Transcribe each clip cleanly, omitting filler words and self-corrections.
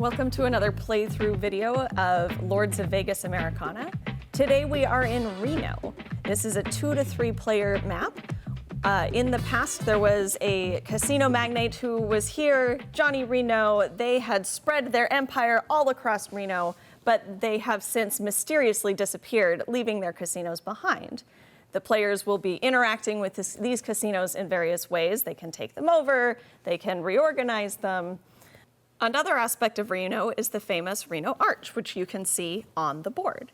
Welcome to another playthrough video of Lords of Vegas Americana. Today we are in Reno. This is a 2 to 3 player map. In the past there was a casino magnate who was here, Johnny Reno. They had spread their empire all across Reno, but they have since mysteriously disappeared, leaving their casinos behind. The players will be interacting with these casinos in various ways. They can take them over, they can reorganize them. Another aspect of Reno is the famous Reno Arch, which you can see on the board.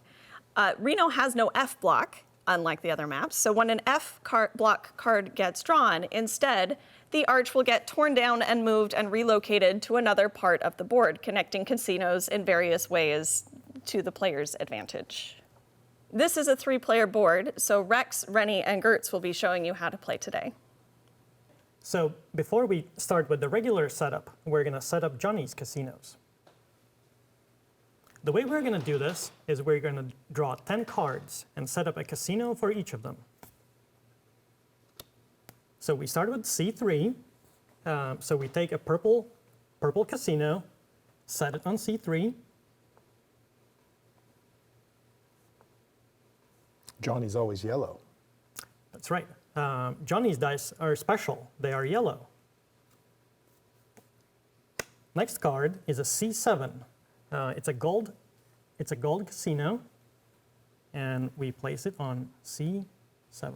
Reno has no F block, unlike the other maps, so when an F block card gets drawn, instead, the arch will get torn down and moved and relocated to another part of the board, connecting casinos in various ways to the player's advantage. This is a 3-player board, so Rex, Rennie, and Gertz will be showing you how to play today. So before we start with the regular setup, we're going to set up Johnny's casinos. The way we're going to do this is we're going to draw 10 cards and set up a casino for each of them. So we start with C3. So we take a purple casino, set it on C3. Johnny's always yellow. That's right. Johnny's dice are special. They are yellow. Next card is a C7. It's a gold casino, and we place it on C7. Right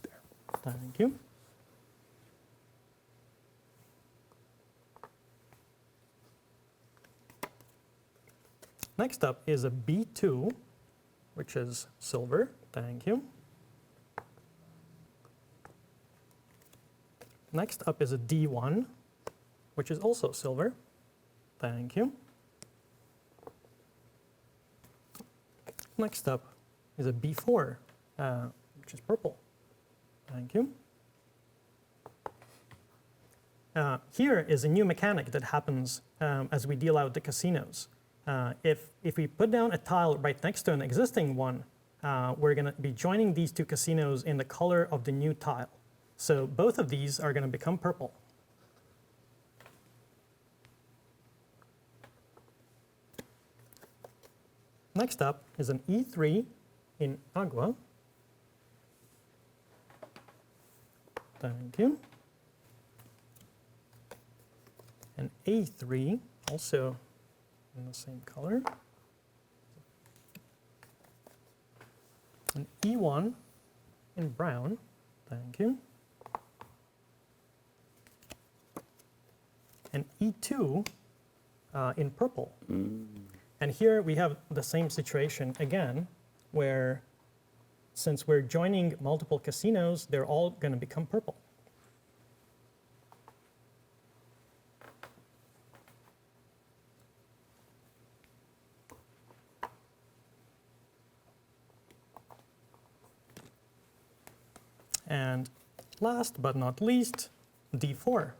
there. Thank you. Next up is a B2, which is silver. Thank you. Next up is a D1, which is also silver. Thank you. Next up is a B4, which is purple. Thank you. Here is a new mechanic that happens as we deal out the casinos. If we put down a tile right next to an existing one, we're going to be joining these two casinos in the color of the new tile. So both of these are going to become purple. Next up is an E3 in agua. Thank you. An A3, also in the same color. An E1 in brown. Thank you. An E2 in purple. And here we have the same situation again, where since we're joining multiple casinos, they're all going to become purple. And last but not least, D4.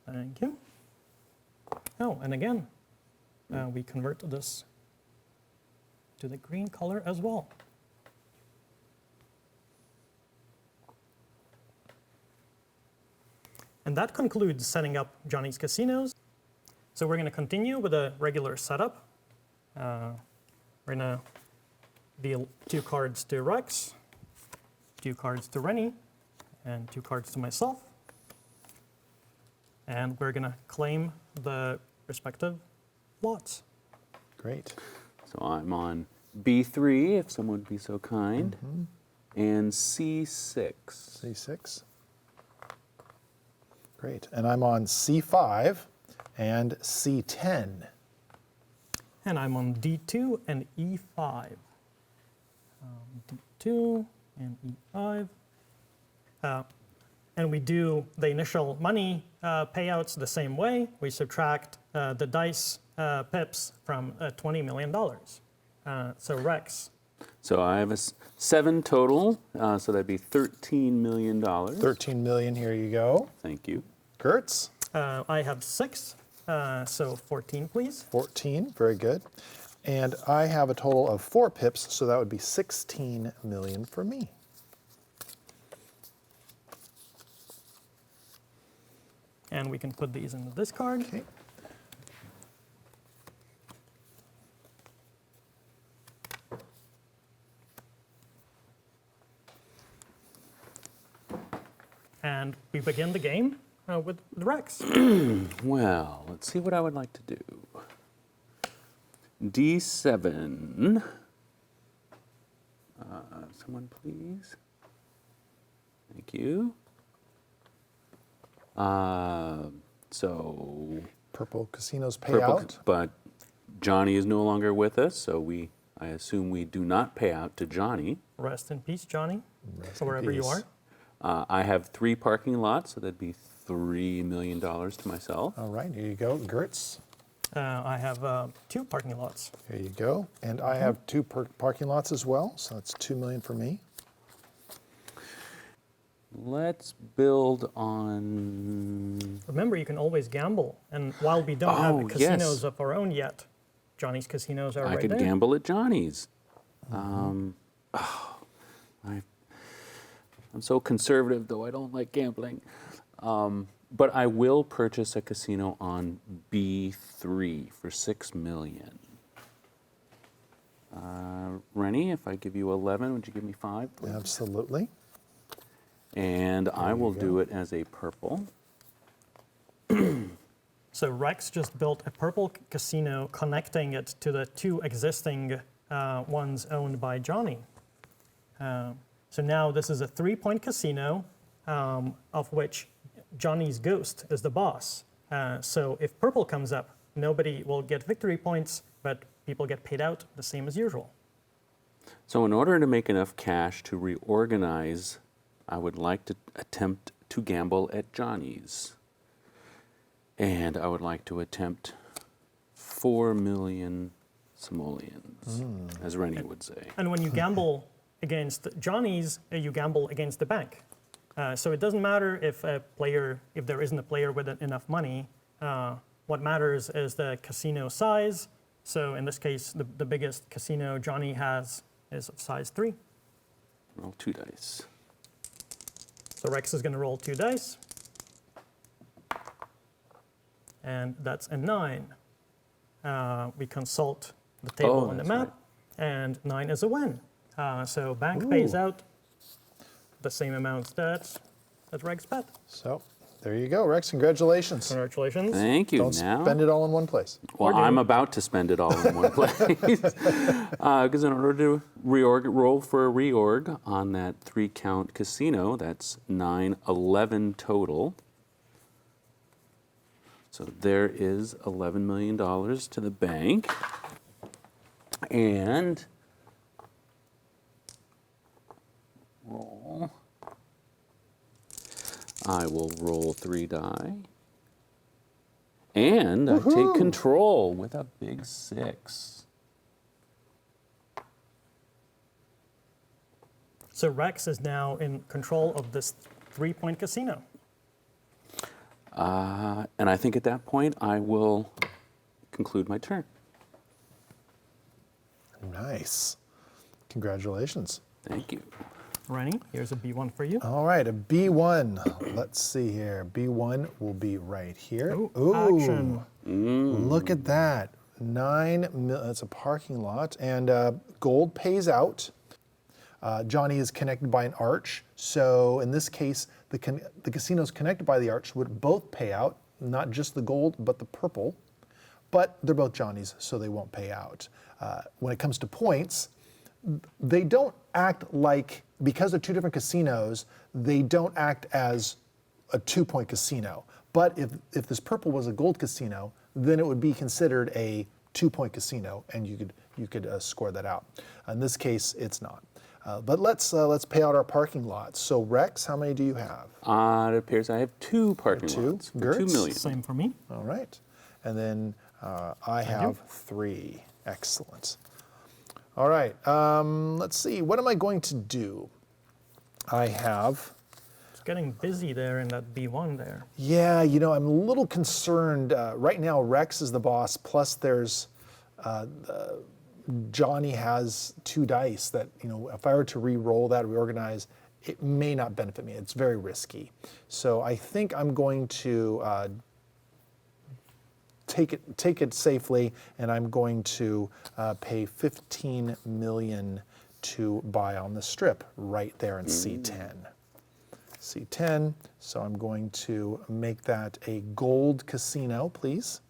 Thank you. Oh, and again, we convert this to the green color as well. And that concludes setting up Johnny's casinos. So we're going to continue with a regular setup. We're going to deal 2 cards to Rex, 2 cards to Rennie, and 2 cards to myself. And we're going to claim the respective lots. Great. So I'm on B3, if someone would be so kind, and C6. C6. Great. And I'm on C5 and C10. And I'm on D2 and E5. D2 and E5. And we do the initial money payouts the same way. We subtract the dice pips from $20 million. So Rex. So I have a 7 total, so that'd be $13 million. 13 million, here you go. Thank you. Gertz? I have 6, so 14, please. 14, very good. And I have a total of 4 pips, so that would be 16 million for me. and we can put these in the discard. Okay. And we begin the game with Rex. Well, let's see what I would like to do. D7. Someone please. Thank you. So Purple casinos pay purple, out. but Johnny is no longer with us, so I assume we do not pay out to Johnny. Rest in peace, Johnny, Rest in wherever you peace. are. I have 3 parking lots, so that'd be $3 million to myself. All right, here you go, Gertz. I have 2 parking lots. Here you go. And I have 2 parking lots as well, so that's $2 million for me. Let's build on. Remember, you can always gamble. And while we don't Oh, have casinos yes. of our own yet, Johnny's casinos are I right could there. gamble at Johnny's. I'm so conservative, though I don't like gambling. But I will purchase a casino on B3 for $6 million. Rennie, if I give you 11, would you give me 5, please? Absolutely. And I will go. do it as a purple. So Rex just built a purple casino connecting it to the 2 existing ones owned by Johnny. So now this is a 3-point casino, of which Johnny's ghost is the boss. So if purple comes up, nobody will get victory points, but people get paid out the same as usual. So in order to make enough cash to reorganize, I would like to attempt to gamble at Johnny's. And I would like to attempt 4 million simoleons, as Rennie would say. And when you gamble against Johnny's, you gamble against the bank. So it doesn't matter if there isn't a player with enough money. What matters is the casino size. So in this case, the biggest casino Johnny has is of size 3. Roll 2 dice. So Rex is going to roll 2 dice. And that's a 9. We consult the table on the that's map, right. and 9 is a win. So bank pays out the same amount that Rex bet. So there you go, Rex. Congratulations. Congratulations. Thank you. Don't now, spend it all in one place. well, I'm about to spend it all in one place. Because in order to roll for a reorg on that 3-count casino, that's 9, 11 total. So there is $11 million to the bank. And roll. I will roll 3 die. And I take control with a big 6. So Rex is now in control of this 3-point casino. And I think at that point I will conclude my turn. Nice. Congratulations. Thank you. Rennie, here's a B1 for you. All right, a B1. Let's see here. B1 will be right here. Ooh, action. Look at that. 9 mil, that's a parking lot. And gold pays out. Johnny is connected by an arch. So in this case, the casinos connected by the arch would both pay out, not just the gold, but the purple. But they're both Johnny's, so they won't pay out. When it comes to points, they don't act like, because they're 2 different casinos, they don't act as a 2-point casino. But if this purple was a gold casino, then it would be considered a 2-point casino, and you could score that out. In this case, it's not. But let's pay out our parking lots. So Rex, how many do you have? It appears I have 2 parking 2. lots for $2 Gertz? million. Same for me. All right. And then I have 3. Excellent. All right. Let's see. What am I going to do? I have... It's getting busy there in that B1 there. Yeah, I'm a little concerned. Right now, Rex is the boss, plus there's... Johnny has 2 dice that, if I were to re-roll that, reorganize, it may not benefit me. It's very risky. So I think I'm going to take it safely, and I'm going to pay 15 million to buy on the strip right there in C10. C10, so I'm going to make that a gold casino, please.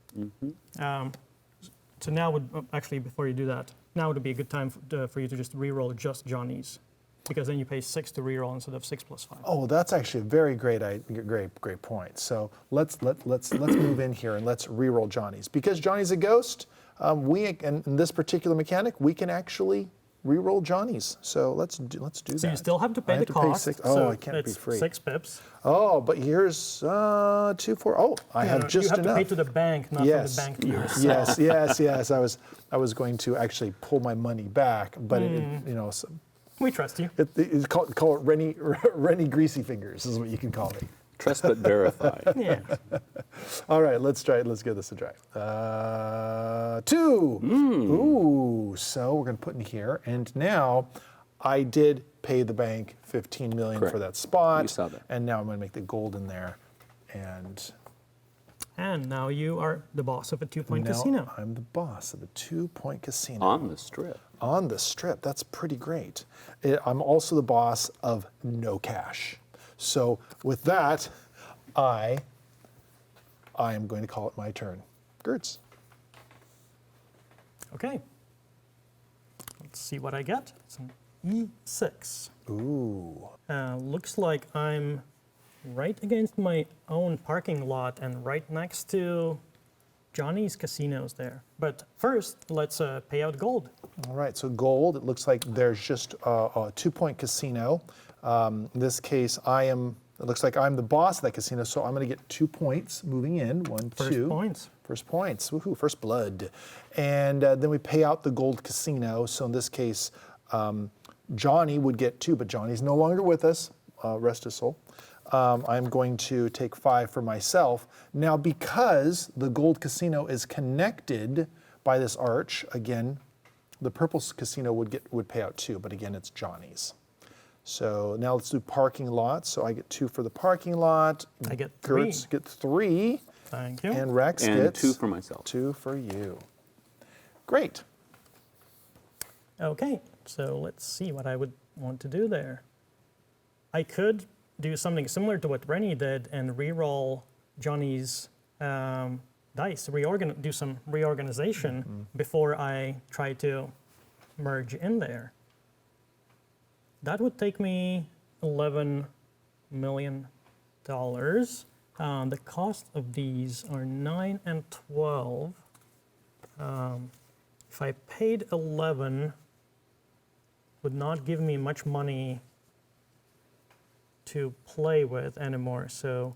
So now would, actually before you do that, now would be a good time for you to just re-roll just Johnny's, because then you pay 6 to re-roll instead of 6 plus 5. Oh, that's actually a very great point. So let's move in here and let's re-roll Johnny's. Because Johnny's a ghost, and in this particular mechanic, we can actually re-roll Johnny's. So let's do that. So you still have to pay the Pay cost. 6. Oh, so I can't be it's free. 6 pips. Oh, but here's 2, 4. Oh, I have just you have enough. to pay to the bank, not Yes. from the bank to yourself. yes. I was going to actually pull my money back, but We trust you. call it Rennie Greasy Fingers is what you can call it. Trust but verify. Yeah. All right, let's try it. Let's give this a try. 2. Ooh, so we're going to put in here, and now I did pay the bank 15 million Correct. for that spot. You saw that. And now I'm going to make the gold in there, And now you are the boss of a 2-point now casino. I'm the boss of the 2-point casino. On the strip. On the strip. That's pretty great. I'm also the boss of no cash. So with that, I am going to call it my turn. Gertz. Okay. Let's see what I get. It's an E6. Ooh. Looks like I'm right against my own parking lot and right next to Johnny's casinos there. But first, let's pay out gold. All right, so gold, it looks like there's just a 2-point casino. In this case, it looks like I'm the boss of that casino, so I'm going to get 2 points moving in. 1, 2. First points. First points, woohoo, first blood. And then we pay out the gold casino. So in this case, Johnny would get 2, but Johnny's no longer with us, rest his soul. I'm going to take 5 for myself. Now, because the gold casino is connected by this arch, again, the purple casino would pay out 2, but again, it's Johnny's. So now let's do parking lot. So I get 2 for the parking lot. I get 3. Gertz get 3. Thank you. And Rex And gets 2 for myself. 2 for you. Great. Okay, so let's see what I would want to do there. I could do something similar to what Rennie did and re-roll Johnny's dice, do some reorganization before I try to merge in there. That would take me $11 million. The cost of these are 9 and 12. If I paid 11, would not give me much money to play with anymore. So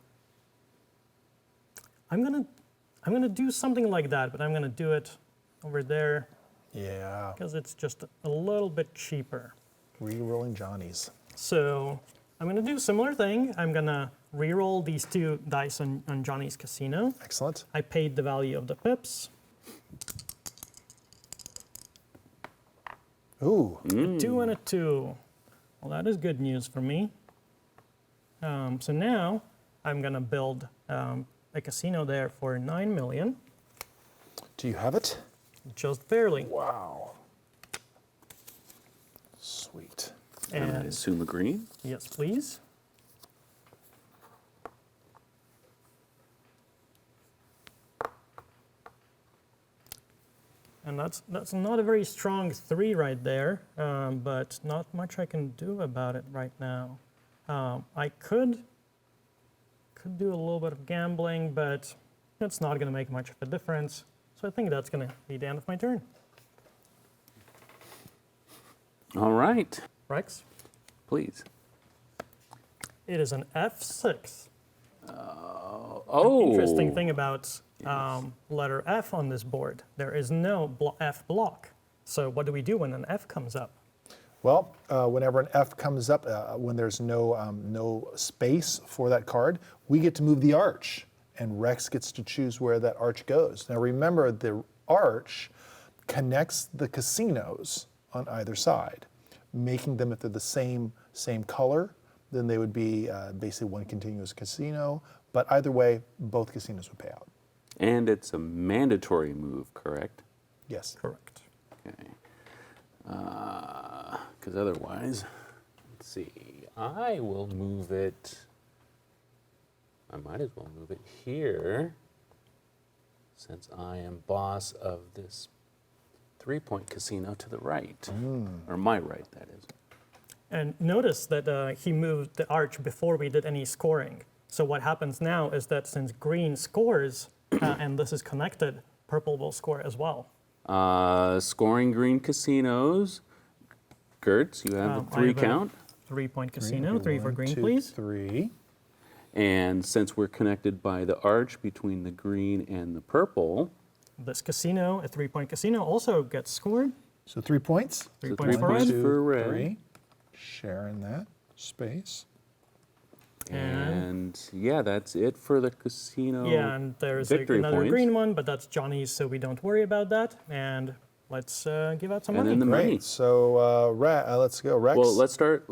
I'm gonna do something like that, but I'm gonna do it over there Yeah. because it's just a little bit cheaper. Re-rolling Johnny's. So I'm gonna do a similar thing. I'm gonna re-roll these 2 dice on Johnny's casino. Excellent. I paid the value of the pips. Ooh. A 2 and a 2. Well, that is good news for me. So now I'm gonna build a casino there for 9 million, Do you have it? just barely. Wow. Sweet. I And assume a green. yes, please. And that's not a very strong 3 right there, but not much I can do about it right now. I could do a little bit of gambling, but it's not going to make much of a difference. So I think that's going to be the end of my turn. All right. Rex, Please. it is an F6. Oh. Interesting thing about letter F on this board, there is no F block. So what do we do when an F comes up? Well, whenever an F comes up, when there's no space for that card, we get to move the arch, and Rex gets to choose where that arch goes. Now remember, the arch connects the casinos on either side, making them, if they're the same color, then they would be basically one continuous casino. But either way, both casinos would pay out. And it's a mandatory move, correct? Yes. Correct. Okay. Because otherwise, let's see, I will move it, I might as well move it here, since I am boss of this 3-point casino to the right, or my right, that is. And notice that he moved the arch before we did any scoring. So what happens now is that since green scores, and this is connected, purple will score as well. Scoring green casinos. Gertz, you have a 3 count. 3-point casino, 3 for One, green, two, please. 3. And since we're connected by the arch between the green and the purple, This casino, a 3-point casino, also gets scored. So 3 points. 3 So points 3 for points red. Two, for red. 3. Sharing that space. and yeah, that's it for the casino. Yeah, and there's victory another points. green one, but that's Johnny's, so we don't worry about that. And let's give out some And money. then the money. Great. So let's go. Rex. Well, let's start.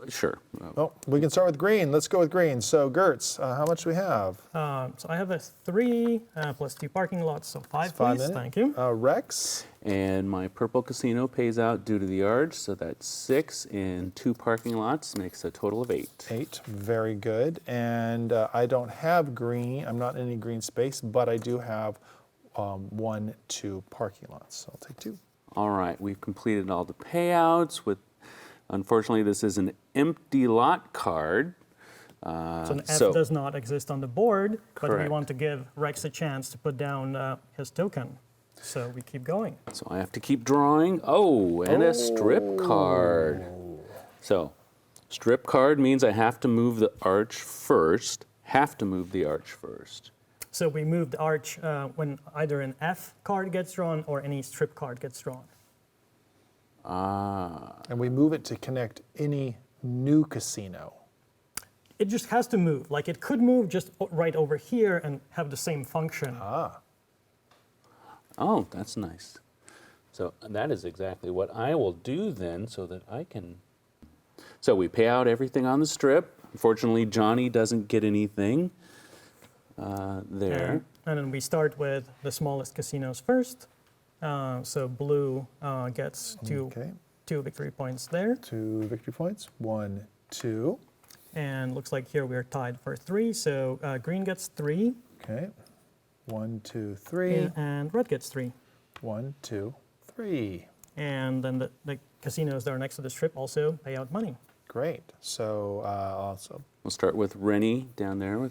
Sure. Oh, we can start with green. Let's go with green. So Gertz, how much do we have? So I have a 3 plus 2 parking lots, so 5, It's 5 please. minutes. Thank you. Rex. And my purple casino pays out due to the arch, so that's 6 in 2 parking lots, makes a total of 8. 8. Very good. And I don't have green. I'm not in any green space, but I do have 1, 2 parking lots. So I'll take 2. All right, we've completed all the payouts with, unfortunately, this is an empty lot card. So an F does not exist on the board, but we Correct. want to give Rex a chance to put down his token. So we keep going. So I have to keep drawing. Oh, and a strip card. So, strip card means I have to move the arch first. So we move the arch when either an F card gets drawn or any strip card gets drawn. And we move it to connect any new casino. It just has to move. Like it could move just right over here and have the same function. Oh, that's nice. So that is exactly what I will do then so that I can... So we pay out everything on the strip. Unfortunately, Johnny doesn't get anything there. And then we start with the smallest casinos first. So blue gets Okay. 2 victory points there. 2 victory points. 1, 2. And looks like here we're tied for 3. So green gets 3 Okay. 1, 2, 3. and red gets 3. 1, 2, 3. And then the casinos that are next to the strip also pay out money. Great. So We'll start with Rennie down there.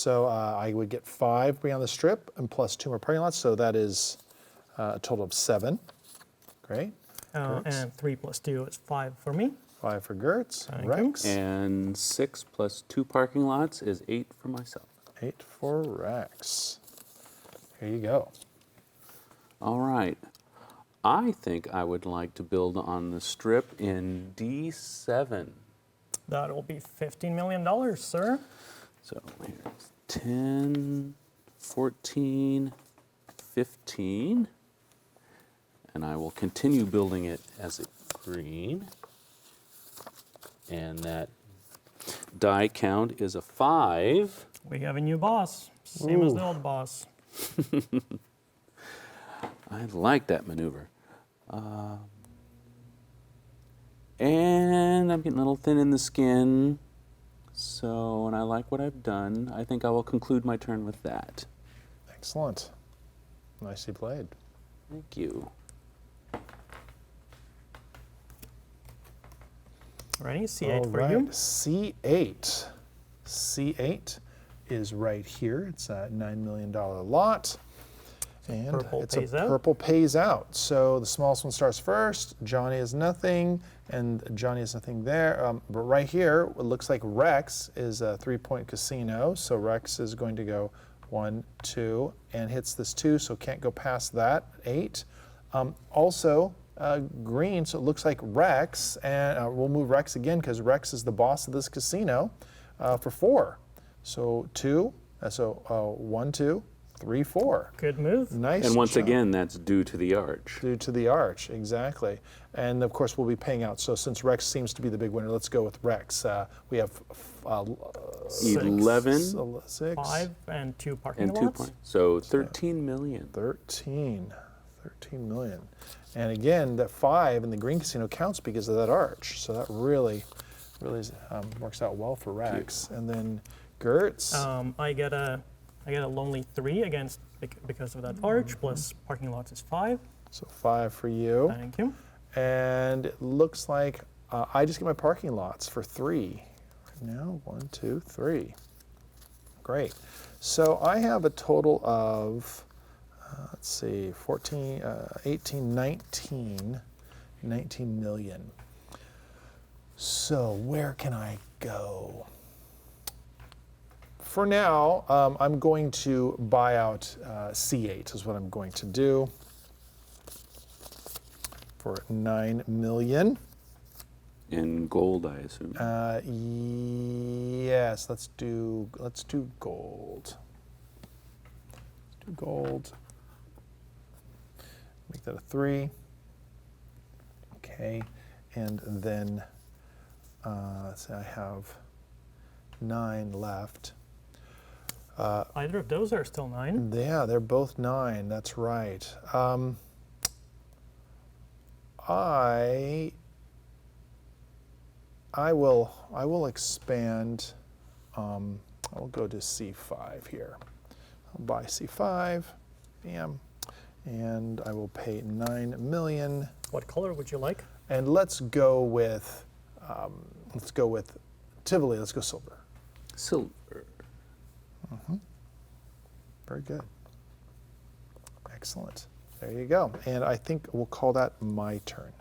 I would get 5 being on the strip and plus 2 more parking lots. So that is a total of 7. Great. Gertz. And 3 plus 2 is 5 for me. 5 for Gertz. Thank you. Rex. And 6 plus 2 parking lots is 8 for myself. 8 for Rex. Here you go. All right. I think I would like to build on the strip in D7. That will be $15 million, sir. So here's 10, 14, 15. And I will continue building it as a green. And that die count is a 5. We have a new boss, same as the old boss. I like that maneuver. And I'm getting a little thin in the skin. So, and I like what I've done. I think I will conclude my turn with that. Excellent. Nicely played. Thank you. Ready? C8 All for right. you. C8. C8 is right here. It's a $9 million lot. And purple it's pays a out. purple pays out. So the smallest one starts first. Johnny has nothing, and Johnny has nothing there. But right here, it looks like Rex is a 3-point casino. So Rex is going to go 1, 2, and hits this 2, so can't go past that. 8. Also, green, so it looks like Rex, and we'll move Rex again because Rex is the boss of this casino for 4. So 2, 1, 2, 3-4. Good move. Nice. And once job. again, that's due to the arch. Due to the arch, exactly. And of course, we'll be paying out. So since Rex seems to be the big winner, let's go with Rex. We have 11 6, 5 and 2 parking and 2 lots. points. So 13 million. 13 million. And again, that 5 in the green casino counts because of that arch. So that really works out well for Rex. And then Gertz. I get a lonely 3 against because of that arch, plus parking lots is 5. So 5 for you. Thank you. And it looks like I just get my parking lots for 3. Right now, 1, 2, 3. Great. So I have a total of, let's see, 14, 18, 19 million. So where can I go? For now, I'm going to buy out C8 is what I'm going to do for 9 million. In gold, I assume. Yes, let's do gold. Let's do gold. Make that a 3. Okay, and then let's say I have 9 left. Either of those are still 9. Yeah, they're both 9. That's right. I will expand. I will go to C5 here. I'll buy C5. Bam. And I will pay 9 million. What color would you like? And let's go with Tivoli. Let's go silver. Silver. Very good. Excellent. There you go. And I think we'll call that my turn.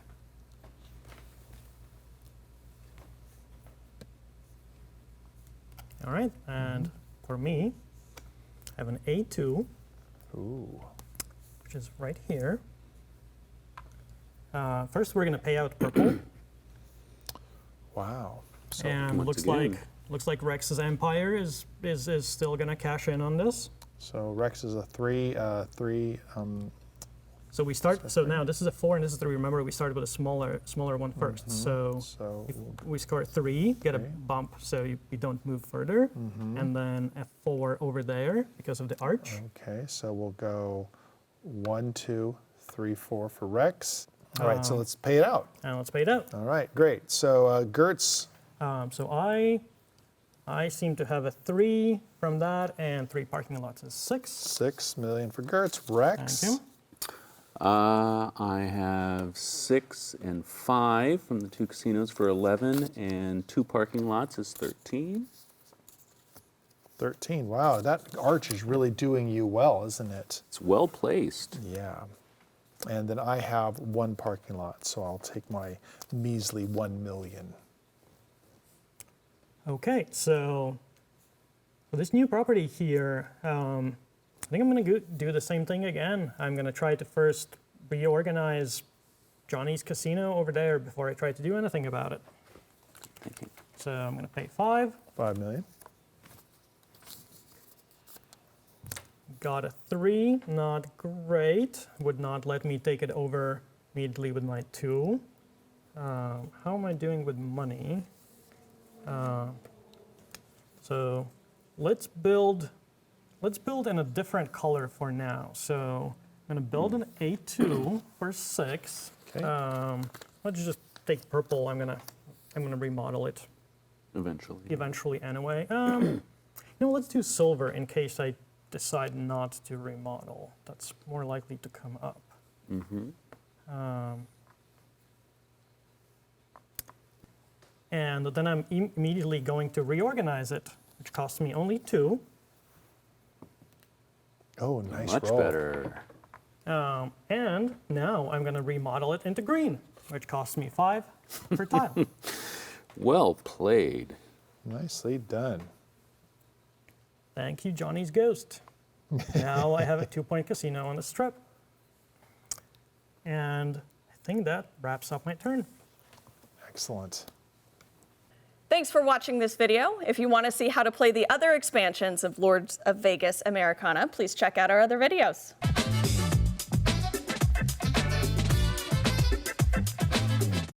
All right, and for me, I have an A2, Ooh. which is right here. First, we're going to pay out purple, Wow. So and once looks again- like Rex's Empire is still going to cash in on this. Rex is a 3. So we start. So now this is a 4 and this is 3. Remember, we started with a smaller one first. So So if we score 3, get a bump, so we don't move further, and then a 4 over there because of the arch. okay, so we'll go 1, 2, 3, 4 for Rex. All right, so let's pay it out. And let's pay it out. All right, great. So Gertz, So I seem to have a 3 from that, and 3 parking lots is 6. 6 million for Gertz. Rex. Thank you. I have 6 and 5 from the 2 casinos for 11, and 2 parking lots is 13. 13. Wow, that arch is really doing you well, isn't it? It's well placed. Yeah. And then I have 1 parking lot, so I'll take my measly 1 million. Okay, so for this new property here, I think I'm going to do the same thing again. I'm going to try to first reorganize Johnny's Casino over there before I try to do anything about it. Thank you. So I'm going to pay 5. 5 million. Got a 3, not great. Would not let me take it over immediately with my 2. How am I doing with money? So let's build in a different color for now. So I'm going to build an A2 for 6. Okay. Let's just take purple. I'm gonna remodel it Eventually. anyway. Let's do silver in case I decide not to remodel. That's more likely to come up. And then I'm immediately going to reorganize it, which costs me only 2. Oh, nice Much roll. better. And now I'm going to remodel it into green, which costs me 5 per tile. Well played. Nicely done. Thank you, Johnny's Ghost. Now I have a 2-point casino on the strip. And I think that wraps up my turn. Excellent. Thanks for watching this video. If you want to see how to play the other expansions of Lords of Vegas Americana, please check out our other videos.